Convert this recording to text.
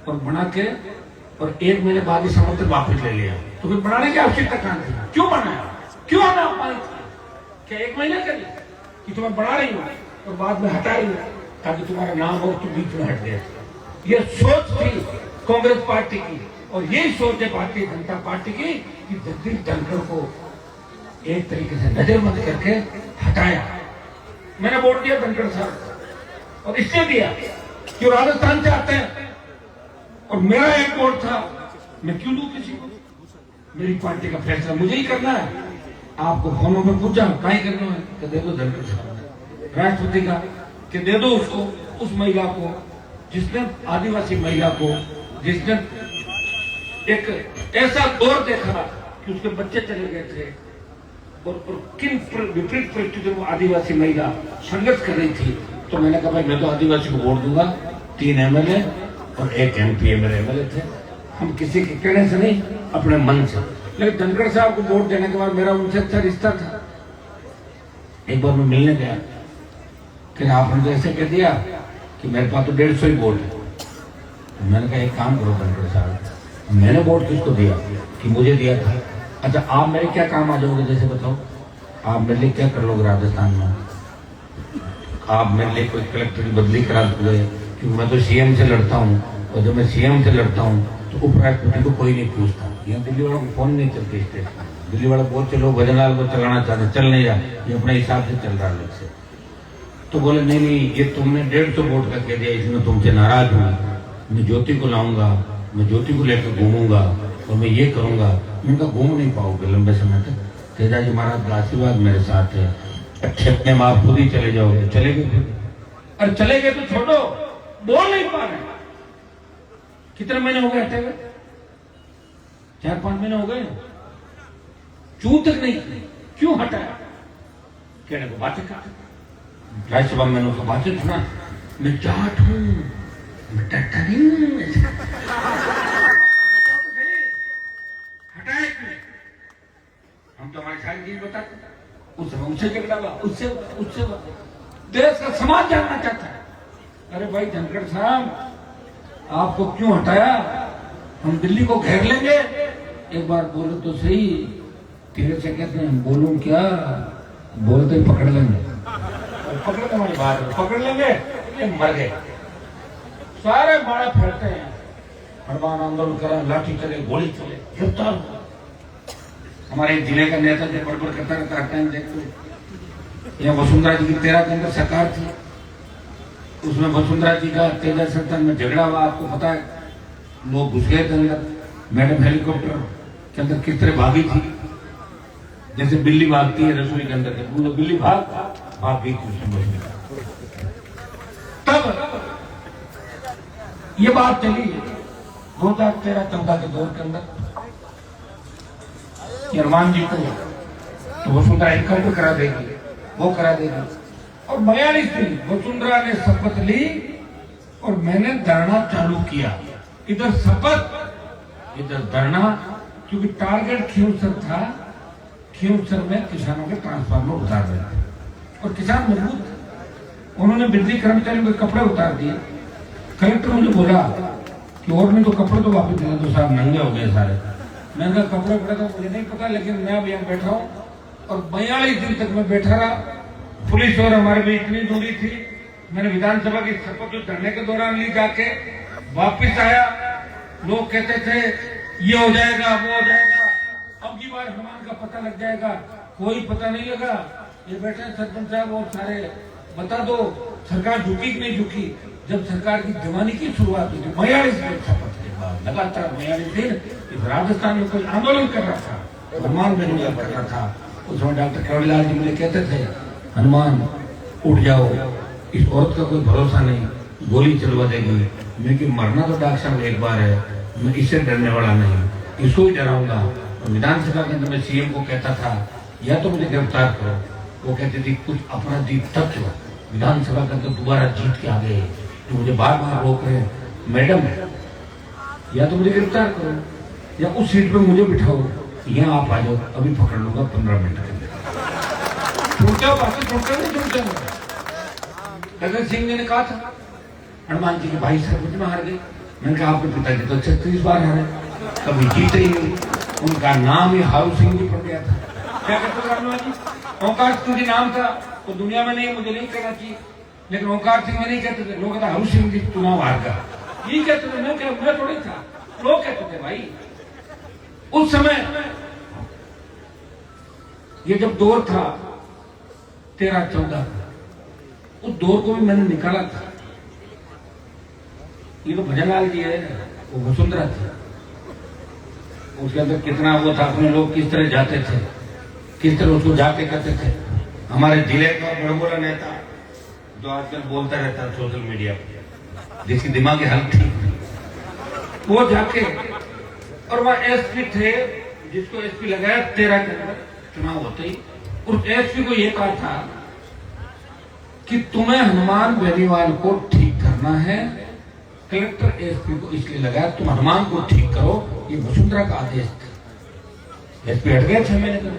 और बना के और 1 महीने बाद ही समर्थन वापस ले लिया। तो फिर बनाने की आवश्यकता कहां थी? क्यों बनाया? क्यों हमें अपमानित किया? क्या 1 महीने के लिए कि तुम्हें बना रही हूं और बाद में हटा रही हूं ताकि तुम्हारा नाम हो तो बीच में हट गया? ये सोच थी कांग्रेस पार्टी की, और यही सोच है भारतीय जनता पार्टी की कि जगदीश धनखड़ को एक तरीके से नजरबंद करके हटाया। मैंने वोट दिया धनखड़ साहब, और इसलिए दिया कि राजस्थान से आते हैं और मेरा एक वोट था, मैं क्यों दूं किसी को? मेरी पार्टी का फैसला मुझे ही करना है। आपको फोनों में पूछा क्या करना है कि दे दो धनखड़ साहब राष्ट्रपति का, कि दे दो उसको, उस महिला को जिसने आदिवासी महिला को, जिसने एक ऐसा दौर देखा कि उसके बच्चे चले गए थे और किन विपरीत परिस्थितियों में आदिवासी महिला संघर्ष कर रही थी। तो मैंने कहा भाई मैं तो आदिवासी को वोट दूंगा। 3 एमएलए और 1 एमपी मेरे एमएलए थे। हम किसी के कहने से नहीं, अपने मन से। लेकिन धनखड़ साहब को वोट देने के बाद मेरा उनसे अच्छा रिश्ता था। एक बार मैं मिलने गया कि आपने तो ऐसे कह दिया कि मेरे पास तो 150 ही वोट है। मैंने कहा एक काम करो धनखड़ साहब, मैंने वोट किसको दिया? कि मुझे दिया था। अच्छा आप मेरे क्या काम आ जाओगे? जैसे बताओ, आप मेरे लिए क्या कर लोगे राजस्थान में? आप मेरे लिए कोई कलेक्टर की बदली करा दोगे? क्योंकि मैं तो सीएम से लड़ता हूँ, और जब मैं सीएम से लड़ता हूँ तो उपराष्ट्रपति को कोई नहीं पूछता। यहाँ दिल्ली वालों को फोन नहीं चलते स्टेशन। दिल्ली वाला बहुत चलो भजनलाल को चलाना चाहते, चल नहीं रहा, ये अपने हिसाब से चल रहा है अलग से। तो बोले नहीं नहीं, ये तुमने 150 वोट का कह दिया, इसमें तुमसे नाराज हूँ। मैं ज्योति को लाऊंगा, मैं ज्योति को लेकर घूमूंगा और मैं ये करूंगा। उनका घूम नहीं पाओगे लंबे समय तक। तेजाजी महाराज का आशीर्वाद मेरे साथ है। अच्छे अपने माँ खुद ही चले जाओगे, चले गए। अरे चले गए तो छोड़ो, बोल नहीं पा रहे। कितने महीने हो गए हटे हुए? 4-5 महीने हो गए। चू तक नहीं, क्यों हटाया? कहने को बातें करते। राज्यसभा में उनका बातें सुना, मैं जाट हूं, मैं डरता नहीं हूं। हटाए क्यों? हम तो हमारी सारी चीज बताते। उस समय उनसे झगड़ा हुआ, उससे देश का समाज जानना चाहता है। अरे भाई धनखड़ साहब, आपको क्यों हटाया? हम दिल्ली को घेर लेंगे। एक बार बोलो तो सही। तेरे से कहते हैं बोलूं क्या? बोलते ही पकड़ लेंगे। पकड़ तुम्हारी बात है, पकड़ लेंगे, मर गए। सारे बाड़ा फैलते हैं। हनुमान आंदोलन करा, लाठी चले, गोली चले, गिरफ्तार हुआ। हमारे जिले का नेता जो बड़बड़ करता रहता है, देखो यहाँ वसुंधरा जी की 13 के अंदर सरकार थी, उसमें वसुंधरा जी का तेजा संस्थान में झगड़ा हुआ। आपको पता है, लोग घुस गए थे अंदर। मैडम हेलीकॉप्टर के अंदर किस तरह भागी थी, जैसे बिल्ली भागती है रसोई के अंदर। बिल्ली भाग गई थी। तब ये बात चली 2013-14 के दौर के अंदर, हनुमान जी को तो वसुंधरा इनकम करा देगी, वो करा देगी। और 42 दिन वसुंधरा ने शपथ ली और मैंने धरना चालू किया। इधर शपथ, इधर धरना, क्योंकि टारगेट खींवसर था। खींवसर में किसानों के ट्रांसफार्मर उतार रहे थे और किसान मजबूत थे। उन्होंने बिजली कर्मचारियों के कपड़े उतार दिए। कलेक्टर मुझे बोला कि और नहीं तो कपड़े तो वापस दे दो साहब, नंगे हो गए सारे। मैंने कहा कपड़े पड़े तो मुझे नहीं पता, लेकिन मैं अब यहाँ बैठा हूँ। और 42 दिन तक मैं बैठा रहा। पुलिस और हमारे भी इतनी दूरी थी। मैंने विधानसभा की शपथ धरने के दौरान ली, जाके वापिस आया। लोग कहते थे ये हो जाएगा, वो हो जाएगा, अब की बार हनुमान का पता लग जाएगा। कोई पता नहीं लगा। ये बैठे सरपंच साहब और सारे, बता दो सरकार झुकी कि नहीं झुकी? जब सरकार की दीवानी की शुरुआत हुई थी 42 दिन शपथ के बाद, लगातार 42 दिन राजस्थान में कोई आंदोलन कर रहा था, हनुमान बेनीवाल कर रहा था। उस समय डॉक्टर कवड़ीलाल जी मुझे कहते थे हनुमान उठ जाओ, इस औरत का कोई भरोसा नहीं, गोली चलवा देगी। मैं कि मरना तो डॉक्टर साहब एक बार है, मैं इससे डरने वाला नहीं, इसको ही डराऊंगा। और विधानसभा के अंदर मैं सीएम को कहता था या तो मुझे गिरफ्तार करो। वो कहते थे कुछ अपराधी तत्व विधानसभा के अंदर दोबारा जीत के आ गए तो मुझे बार बार रोक रहे हैं। मैडम या तो मुझे गिरफ्तार करो या उस सीट पे मुझे बिठाओ, यहाँ आप आ जाओ, अभी पकड़ लूंगा 15 मिनट के अंदर। छूटा बाकी छूटा नहीं छूटा। भगत सिंह जी ने कहा था हनुमान जी के भाई सरपंच में हार गए, मैंने कहा आपके पिताजी तो 36 बार हारे, कभी जीते ही नहीं। उनका नाम ही हारू सिंह जी पड़ गया था। क्या कहते रामलाल जी, ओंकार सिंह जी नाम था तो दुनिया में नहीं, मुझे नहीं कहना चाहिए, लेकिन ओंकार सिंह में नहीं कहते थे लोग, हारू सिंह जी चुनाव हार गया ये कहते थे। मैं थोड़ी था, लोग कहते थे भाई। उस समय ये जब दौर था 13-14, उस दौर को भी मैंने निकाला था। ये तो भजनलाल जी है, वो वसुंधरा थी, उसके अंदर कितना वो था, अपने लोग किस तरह जाते थे, किस तरह उसको जाके करते थे। हमारे जिले का बड़बोला नेता जो आजकल बोलता रहता है सोशल मीडिया पर, जिसकी दिमागी हालत थी, वो जाके, और वहां एसपी थे जिसको एसपी लगाया 13 के अंदर चुनाव होते ही, उस एसपी को यह कहा था कि तुम्हें हनुमान बेनीवाल को ठीक करना है, कलेक्टर एसपी को इसलिए लगाया तुम हनुमान को ठीक करो, ये वसुंधरा का आदेश था। एसपी हट गए 6 महीने तक।